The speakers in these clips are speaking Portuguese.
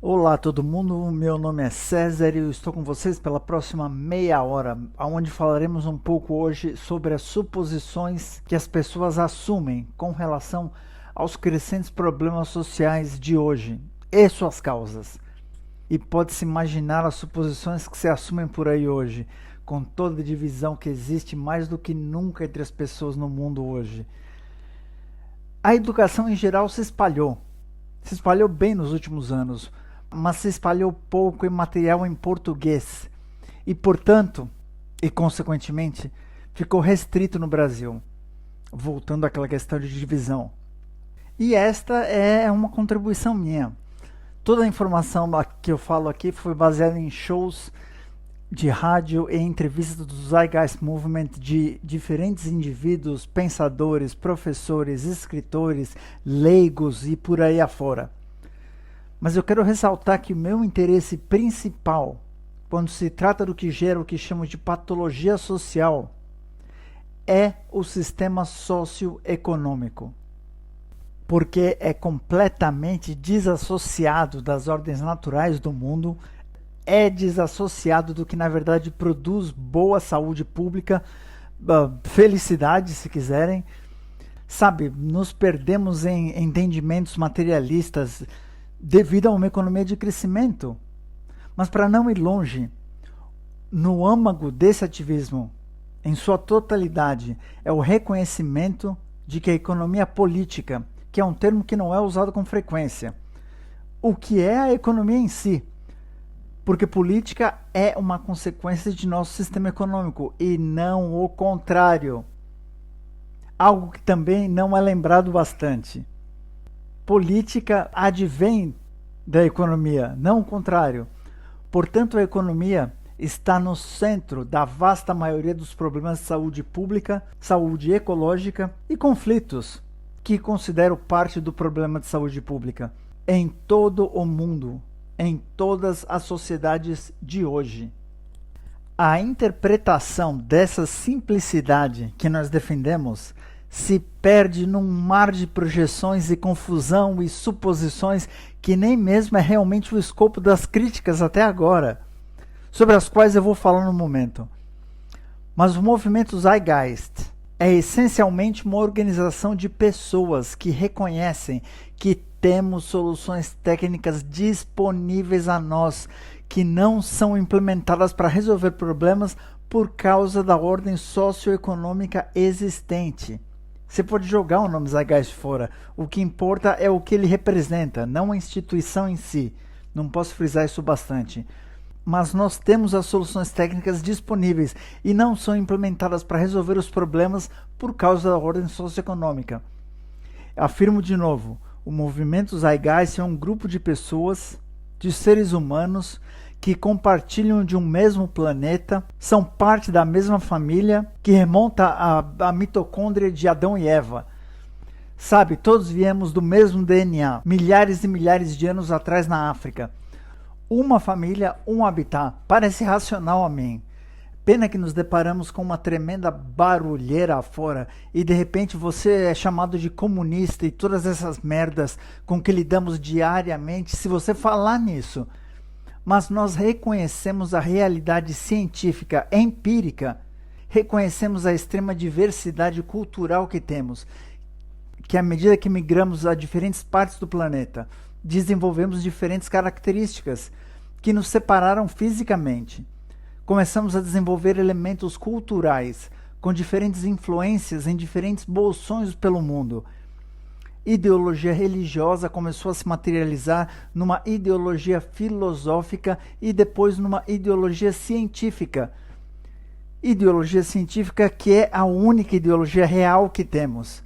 Olá todo mundo, meu nome é César e eu estou com vocês pela próxima meia hora, onde falaremos um pouco hoje sobre as suposições que as pessoas assumem com relação aos crescentes problemas sociais de hoje e suas causas. E pode-se imaginar as suposições que se assumem por aí hoje, com toda a divisão que existe mais do que nunca entre as pessoas no mundo hoje. A educação em geral se espalhou bem nos últimos anos, mas se espalhou pouco em material em português e, portanto, e consequentemente, ficou restrito no Brasil, voltando àquela questão de divisão. E esta é uma contribuição minha. Toda a informação que eu falo aqui foi baseada em shows de rádio e entrevistas do Zeitgeist Movement de diferentes indivíduos, pensadores, professores, escritores, leigos e por aí afora. Mas eu quero ressaltar que o meu interesse principal, quando se trata do que gera o que chamo de patologia social, é o sistema socioeconômico, porque é completamente desassociado das ordens naturais do mundo, é desassociado do que na verdade produz boa saúde pública, felicidade se quiserem. Sabe, nos perdemos em entendimentos materialistas devido a uma economia de crescimento. Mas para não ir longe, no âmago desse ativismo, em sua totalidade, é o reconhecimento de que a economia política, que é um termo que não é usado com frequência, o que é a economia em si, porque política é uma consequência de nosso sistema econômico e não o contrário. Algo que também não é lembrado bastante. Política advém da economia, não o contrário. Portanto, a economia está no centro da vasta maioria dos problemas de saúde pública, saúde ecológica e conflitos, que considero parte do problema de saúde pública em todo o mundo, em todas as sociedades de hoje. A interpretação dessa simplicidade que nós defendemos se perde num mar de projeções e confusão e suposições que nem mesmo é realmente o escopo das críticas até agora, sobre as quais eu vou falar no momento. Mas o movimento Zeitgeist é essencialmente uma organização de pessoas que reconhecem que temos soluções técnicas disponíveis a nós, que não são implementadas para resolver problemas por causa da ordem socioeconômica existente. Você pode jogar o nome Zeitgeist fora, o que importa é o que ele representa, não a instituição em si. Não posso frisar isso bastante. Mas nós temos as soluções técnicas disponíveis e não são implementadas para resolver os problemas por causa da ordem socioeconômica. Afirmo de novo, o movimento Zeitgeist é um grupo de pessoas, de seres humanos, que compartilham de um mesmo planeta, são parte da mesma família, que remonta à mitocôndria de Adão e Eva. Sabe, todos viemos do mesmo DNA, milhares e milhares de anos atrás na África. Uma família, um habitat. Parece racional a mim. Pena que nos deparamos com uma tremenda barulheira afora e de repente você é chamado de comunista e todas essas merdas com que lidamos diariamente se você falar nisso. Mas nós reconhecemos a realidade científica, empírica, reconhecemos a extrema diversidade cultural que temos, que à medida que migramos a diferentes partes do planeta, desenvolvemos diferentes características que nos separaram fisicamente. Começamos a desenvolver elementos culturais, com diferentes influências em diferentes bolsões pelo mundo. Ideologia religiosa começou a se materializar numa ideologia filosófica e depois numa ideologia científica. Ideologia científica que é a única ideologia real que temos.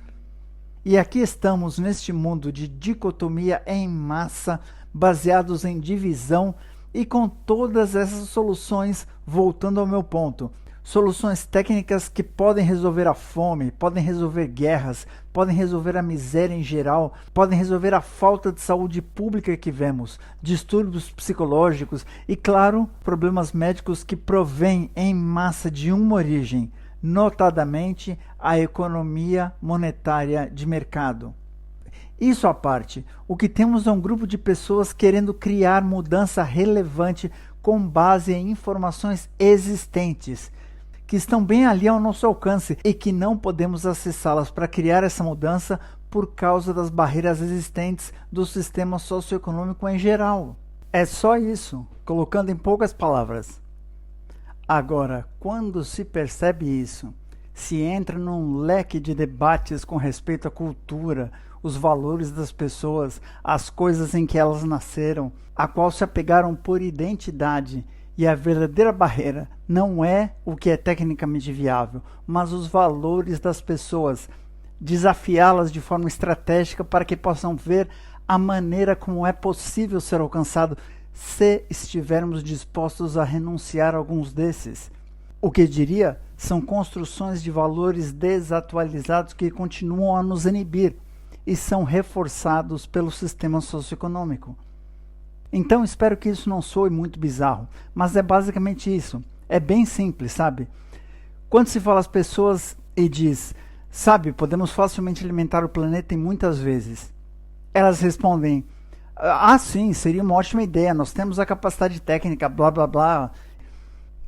E aqui estamos neste mundo de dicotomia em massa, baseados em divisão e com todas essas soluções, voltando ao meu ponto. Soluções técnicas que podem resolver a fome, podem resolver guerras, podem resolver a miséria em geral, podem resolver a falta de saúde pública que vemos, distúrbios psicológicos e, claro, problemas médicos que provêm em massa de uma origem, notadamente a economia monetária de mercado. Isso à parte, o que temos é um grupo de pessoas querendo criar mudança relevante com base em informações existentes, que estão bem ali ao nosso alcance e que não podemos acessá-las para criar essa mudança por causa das barreiras existentes do sistema socioeconômico em geral. É só isso, colocando em poucas palavras. Agora, quando se percebe isso, se entra num leque de debates com respeito à cultura, os valores das pessoas, as coisas em que elas nasceram, a qual se apegaram por identidade, e a verdadeira barreira não é o que é tecnicamente viável, mas os valores das pessoas, desafiá-las de forma estratégica para que possam ver a maneira como é possível ser alcançado se estivermos dispostos a renunciar a alguns desses. O que diria são construções de valores desatualizados que continuam a nos inibir e são reforçados pelo sistema socioeconômico. Então espero que isso não soe muito bizarro, mas é basicamente isso. É bem simples, sabe? Quando se fala às pessoas e diz, sabe, podemos facilmente alimentar o planeta em muitas vezes. Elas respondem, ah sim, seria uma ótima ideia, nós temos a capacidade técnica, blá blá blá.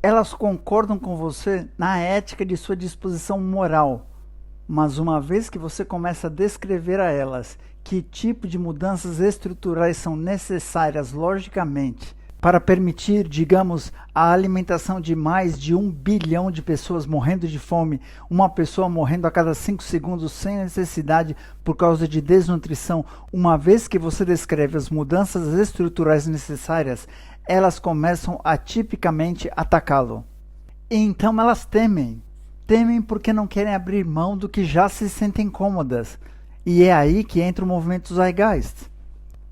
Elas concordam com você na ética de sua disposição moral, mas uma vez que você começa a descrever a elas que tipo de mudanças estruturais são necessárias logicamente para permitir, digamos, a alimentação de mais de 1 bilhão de pessoas morrendo de fome, uma pessoa morrendo a cada 5 segundos sem necessidade por causa de desnutrição, uma vez que você descreve as mudanças estruturais necessárias, elas começam a tipicamente atacá-lo. E então elas temem. Temem porque não querem abrir mão do que já se sentem cômodas. E é aí que entra o movimento Zeitgeist,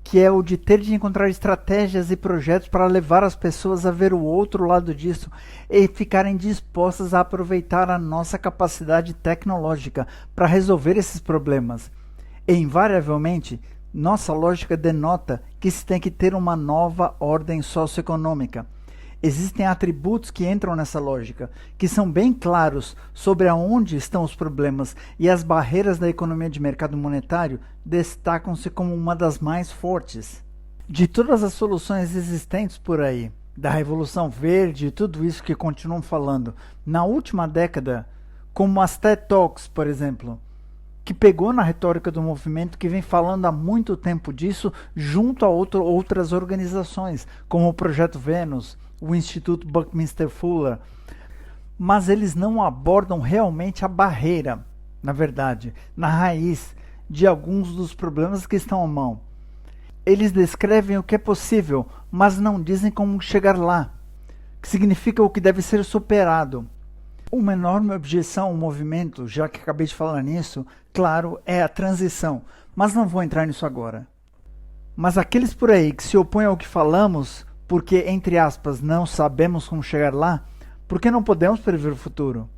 que é o de ter de encontrar estratégias e projetos para levar as pessoas a ver o outro lado disso e ficarem dispostas a aproveitar a nossa capacidade tecnológica para resolver esses problemas. E, invariavelmente, nossa lógica denota que se tem que ter uma nova ordem socioeconômica. Existem atributos que entram nessa lógica, que são bem claros sobre aonde estão os problemas, e as barreiras da economia de mercado monetário destacam-se como uma das mais fortes. De todas as soluções existentes por aí, da Revolução Verde e tudo isso que continuam falando, na última década, como as TED Talks, por exemplo, que pegou na retórica do movimento que vem falando há muito tempo disso junto a outras organizações, como o Projeto Vênus, o Instituto Buckminster Fuller, mas eles não abordam realmente a barreira, na verdade, na raiz de alguns dos problemas que estão à mão. Eles descrevem o que é possível, mas não dizem como chegar lá, que significa o que deve ser superado. Uma enorme objeção ao movimento, já que acabei de falar nisso, claro, é a transição, mas não vou entrar nisso agora. Mas aqueles por aí que se opõem ao que falamos, porque, entre aspas, não sabemos como chegar lá, porque não podemos prever o futuro.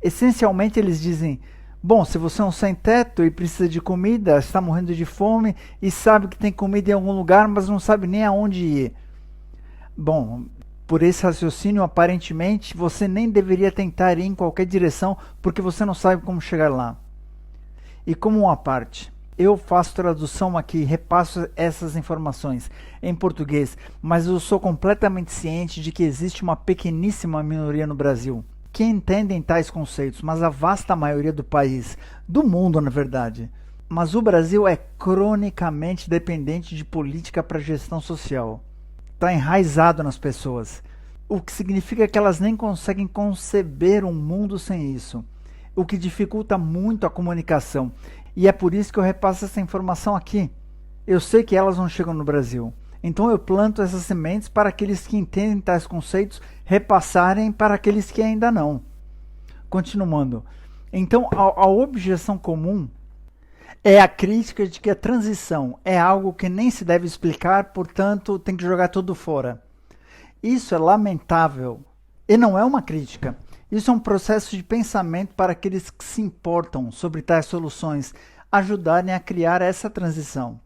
Essencialmente eles dizem, bom, se você é um sem-teto e precisa de comida, está morrendo de fome e sabe que tem comida em algum lugar, mas não sabe nem aonde ir. Bom, por esse raciocínio, aparentemente, você nem deveria tentar ir em qualquer direção, porque você não sabe como chegar lá. E como uma parte, eu faço tradução aqui, repasso essas informações em português, mas eu sou completamente ciente de que existe uma pequeníssima minoria no Brasil que entendem tais conceitos, mas a vasta maioria do país, do mundo na verdade. Mas o Brasil é cronicamente dependente de política para gestão social. Está enraizado nas pessoas, o que significa que elas nem conseguem conceber um mundo sem isso, o que dificulta muito a comunicação. E é por isso que eu repasso essa informação aqui. Eu sei que elas não chegam no Brasil. Então eu planto essas sementes para aqueles que entendem tais conceitos repassarem para aqueles que ainda não. Continuando. Então a objeção comum é a crítica de que a transição é algo que nem se deve explicar, portanto tem que jogar tudo fora. Isso é lamentável. E não é uma crítica. Isso é um processo de pensamento para aqueles que se importam sobre tais soluções ajudarem a criar essa transição.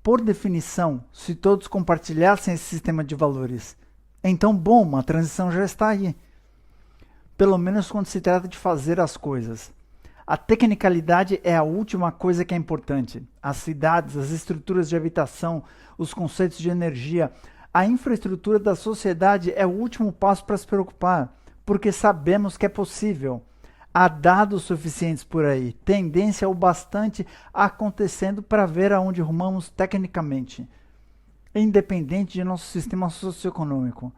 Por definição, se todos compartilhassem esse sistema de valores, então, bom, a transição já está aí. Pelo menos quando se trata de fazer as coisas. A tecnicalidade é a última coisa que é importante. As cidades, as estruturas de habitação, os conceitos de energia, a infraestrutura da sociedade é o último passo para se preocupar, porque sabemos que é possível. Há dados suficientes por aí, tendência o bastante acontecendo para ver aonde rumamos tecnicamente, independente de nosso sistema socioeconômico.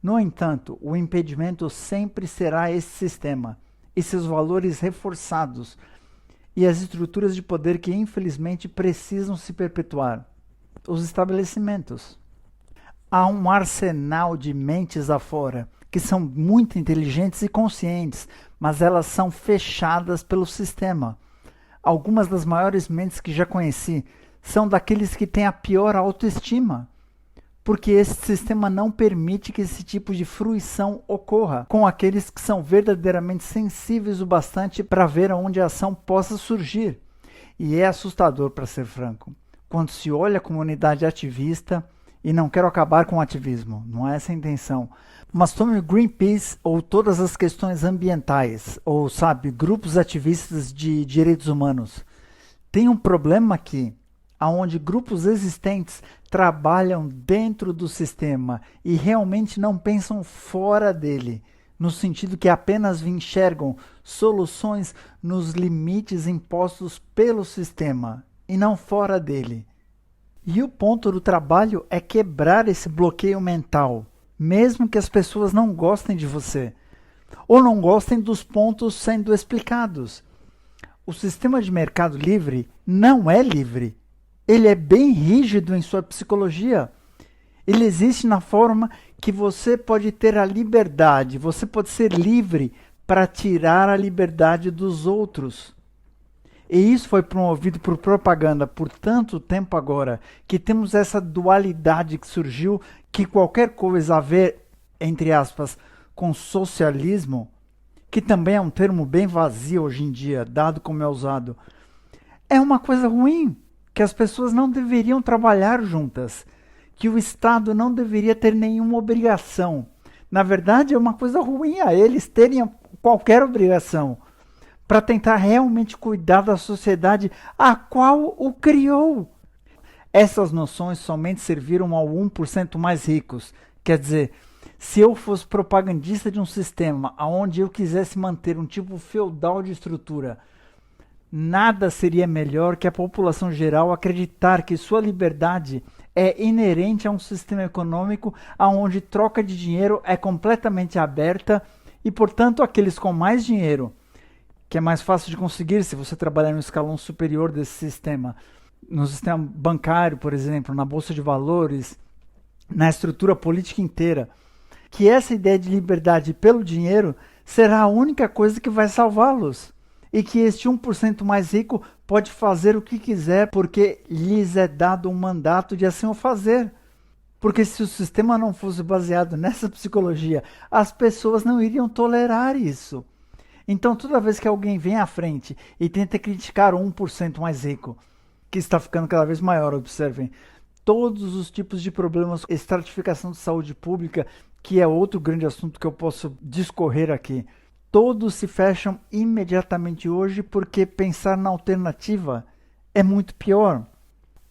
No entanto, o impedimento sempre será esse sistema e seus valores reforçados e as estruturas de poder que infelizmente precisam se perpetuar. Os estabelecimentos. Há um arsenal de mentes afora que são muito inteligentes e conscientes, mas elas são fechadas pelo sistema. Algumas das maiores mentes que já conheci são daqueles que têm a pior autoestima, porque esse sistema não permite que esse tipo de fruição ocorra com aqueles que são verdadeiramente sensíveis o bastante para ver aonde a ação possa surgir. E é assustador, para ser franco, quando se olha a comunidade ativista, e não quero acabar com o ativismo, não é essa a intenção, mas tome o Greenpeace ou todas as questões ambientais, ou grupos ativistas de direitos humanos. Tem um problema aqui, onde grupos existentes trabalham dentro do sistema e realmente não pensam fora dele, no sentido que apenas enxergam soluções nos limites impostos pelo sistema e não fora dele. E o ponto do trabalho é quebrar esse bloqueio mental, mesmo que as pessoas não gostem de você, ou não gostem dos pontos sendo explicados. O sistema de mercado livre não é livre. Ele é bem rígido em sua psicologia. Ele existe na forma que você pode ter a liberdade, você pode ser livre para tirar a liberdade dos outros. E isso foi promovido por propaganda por tanto tempo agora, que temos essa dualidade que surgiu, que qualquer coisa a ver, entre aspas, com socialismo, que também é um termo bem vazio hoje em dia, dado como é usado, é uma coisa ruim, que as pessoas não deveriam trabalhar juntas, que o Estado não deveria ter nenhuma obrigação. Na verdade, é uma coisa ruim a eles terem qualquer obrigação, para tentar realmente cuidar da sociedade a qual o criou. Essas noções somente serviram ao 1% mais ricos. Quer dizer, se eu fosse propagandista de um sistema onde eu quisesse manter um tipo feudal de estrutura, nada seria melhor que a população geral acreditar que sua liberdade é inerente a um sistema econômico onde troca de dinheiro é completamente aberta e, portanto, aqueles com mais dinheiro, que é mais fácil de conseguir se você trabalhar no escalão superior desse sistema, no sistema bancário, por exemplo, na bolsa de valores, na estrutura política inteira, que essa ideia de liberdade pelo dinheiro será a única coisa que vai salvá-los, e que este 1% mais rico pode fazer o que quiser porque lhes é dado um mandato de assim o fazer. Porque se o sistema não fosse baseado nessa psicologia, as pessoas não iriam tolerar isso. Então, toda vez que alguém vem à frente e tenta criticar o 1% mais rico, que está ficando cada vez maior, observem, todos os tipos de problemas, estratificação de saúde pública, que é outro grande assunto que eu posso discorrer aqui, todos se fecham imediatamente hoje porque pensar na alternativa é muito pior.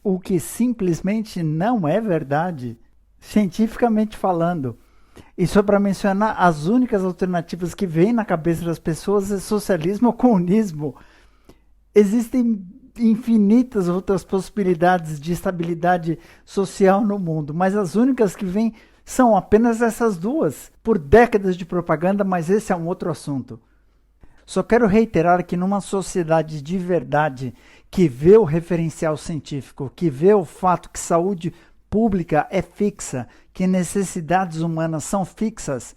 O que simplesmente não é verdade, cientificamente falando. E só para mencionar, as únicas alternativas que vêm na cabeça das pessoas é socialismo ou comunismo. Existem infinitas outras possibilidades de estabilidade social no mundo, mas as únicas que vêm são apenas essas duas, por décadas de propaganda, mas esse é um outro assunto. Só quero reiterar que numa sociedade de verdade, que vê o referencial científico, que vê o fato que saúde pública é fixa, que necessidades humanas são fixas,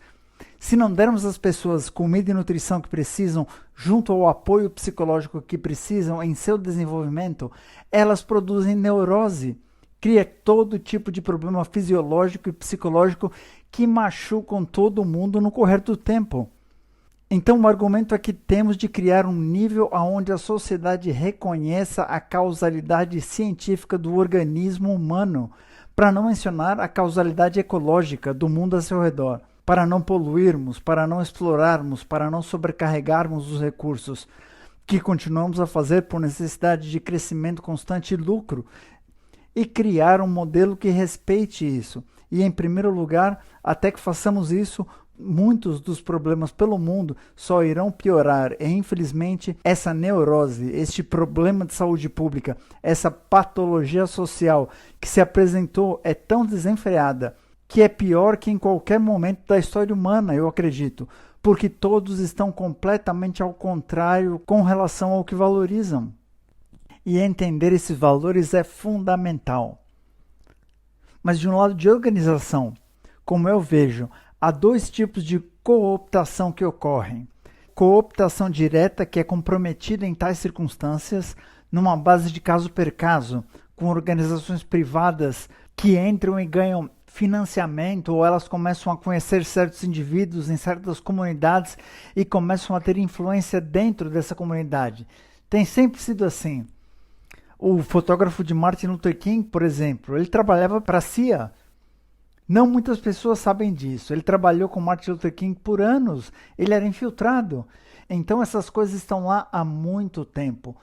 se não dermos às pessoas comida e nutrição que precisam, junto ao apoio psicológico que precisam em seu desenvolvimento, elas produzem neurose, cria todo tipo de problema fisiológico e psicológico que machucam todo mundo no correr do tempo. Então o argumento é que temos de criar um nível onde a sociedade reconheça a causalidade científica do organismo humano, para não mencionar a causalidade ecológica do mundo a seu redor, para não poluirmos, para não explorarmos, para não sobrecarregarmos os recursos. que continuamos a fazer por necessidade de crescimento constante e lucro, e criar um modelo que respeite isso. E, em primeiro lugar, até que façamos isso, muitos dos problemas pelo mundo só irão piorar. E, infelizmente, essa neurose, este problema de saúde pública, essa patologia social que se apresentou é tão desenfreada que é pior que em qualquer momento da história humana, eu acredito, porque todos estão completamente ao contrário com relação ao que valorizam. E entender esses valores é fundamental. Mas de um lado de organização, como eu vejo, há dois tipos de cooptação que ocorrem. Cooptação direta, que é comprometida em tais circunstâncias, numa base de caso per caso, com organizações privadas que entram e ganham financiamento, ou elas começam a conhecer certos indivíduos em certas comunidades e começam a ter influência dentro dessa comunidade. Tem sempre sido assim. O fotógrafo de Martin Luther King, por exemplo, ele trabalhava para a CIA. Não muitas pessoas sabem disso. Ele trabalhou com Martin Luther King por anos. Ele era infiltrado. Então essas coisas estão lá há muito tempo.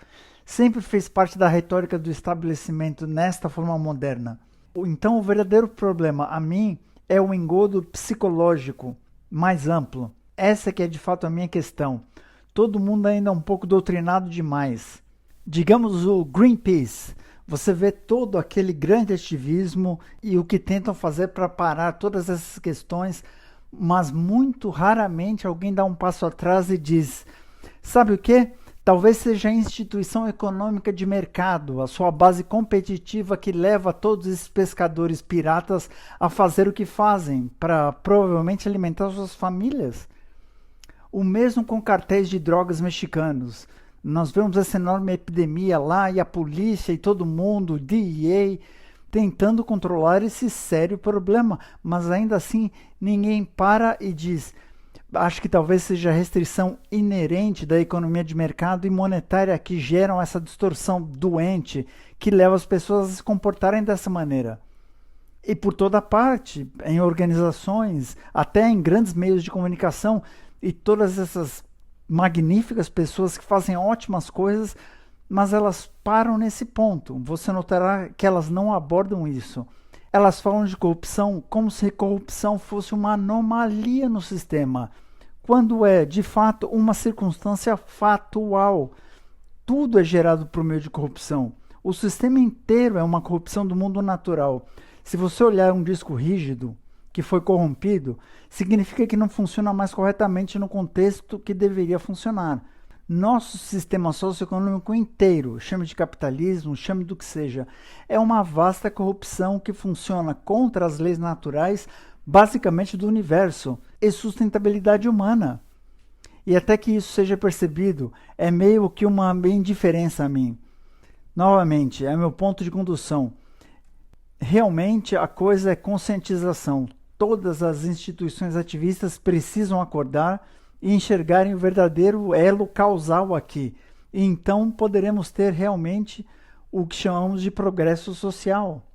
Sempre fez parte da retórica do estabelecimento nesta forma moderna. Então o verdadeiro problema, a mim, é o engodo psicológico mais amplo. Essa que é de fato a minha questão. Todo mundo ainda é um pouco doutrinado demais. Digamos o Greenpeace, você vê todo aquele grande ativismo e o que tentam fazer para parar todas essas questões, mas muito raramente alguém dá um passo atrás e diz, sabe o quê? Talvez seja a instituição econômica de mercado, a sua base competitiva que leva todos esses pescadores piratas a fazer o que fazem, para provavelmente alimentar suas famílias. O mesmo com cartéis de drogas mexicanos. Nós vemos essa enorme epidemia lá e a polícia e todo mundo, DEA, tentando controlar esse sério problema, mas ainda assim ninguém para e diz, acho que talvez seja a restrição inerente da economia de mercado e monetária que geram essa distorção doente que leva as pessoas a se comportarem dessa maneira. E por toda parte, em organizações, até em grandes meios de comunicação, e todas essas magníficas pessoas que fazem ótimas coisas, mas elas param nesse ponto. Você notará que elas não abordam isso. Elas falam de corrupção como se corrupção fosse uma anomalia no sistema, quando é, de fato, uma circunstância fatual. Tudo é gerado por meio de corrupção. O sistema inteiro é uma corrupção do mundo natural. Se você olhar um disco rígido, que foi corrompido, significa que não funciona mais corretamente no contexto que deveria funcionar. Nosso sistema socioeconômico inteiro, chame de capitalismo, chame do que seja, é uma vasta corrupção que funciona contra as leis naturais, basicamente do universo, e sustentabilidade humana. E até que isso seja percebido, é meio que uma indiferença a mim. Novamente, é meu ponto de condução. Realmente a coisa é conscientização. Todas as instituições ativistas precisam acordar e enxergarem o verdadeiro elo causal aqui. E então poderemos ter realmente o que chamamos de progresso social.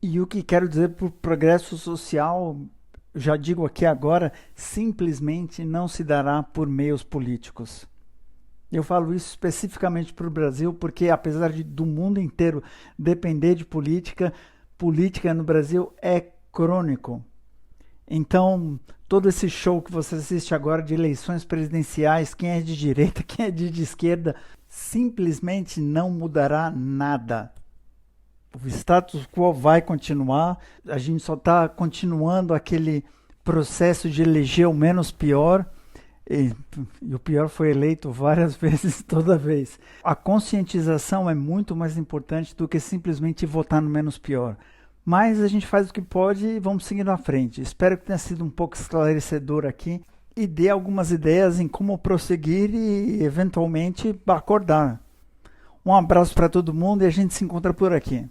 E o que quero dizer por progresso social, já digo aqui agora, simplesmente não se dará por meios políticos. Eu falo isso especificamente para o Brasil, porque apesar do mundo inteiro depender de política, política no Brasil é crônico. Então, todo esse show que você assiste agora de eleições presidenciais, quem é de direita, quem é de esquerda, simplesmente não mudará nada. O status quo vai continuar, a gente só está continuando aquele processo de eleger o menos pior, e o pior foi eleito várias vezes, toda vez. A conscientização é muito mais importante do que simplesmente votar no menos pior. Mas a gente faz o que pode e vamos seguindo à frente. Espero que tenha sido um pouco esclarecedor aqui e dê algumas ideias em como prosseguir e eventualmente acordar. Um abraço para todo mundo e a gente se encontra por aqui.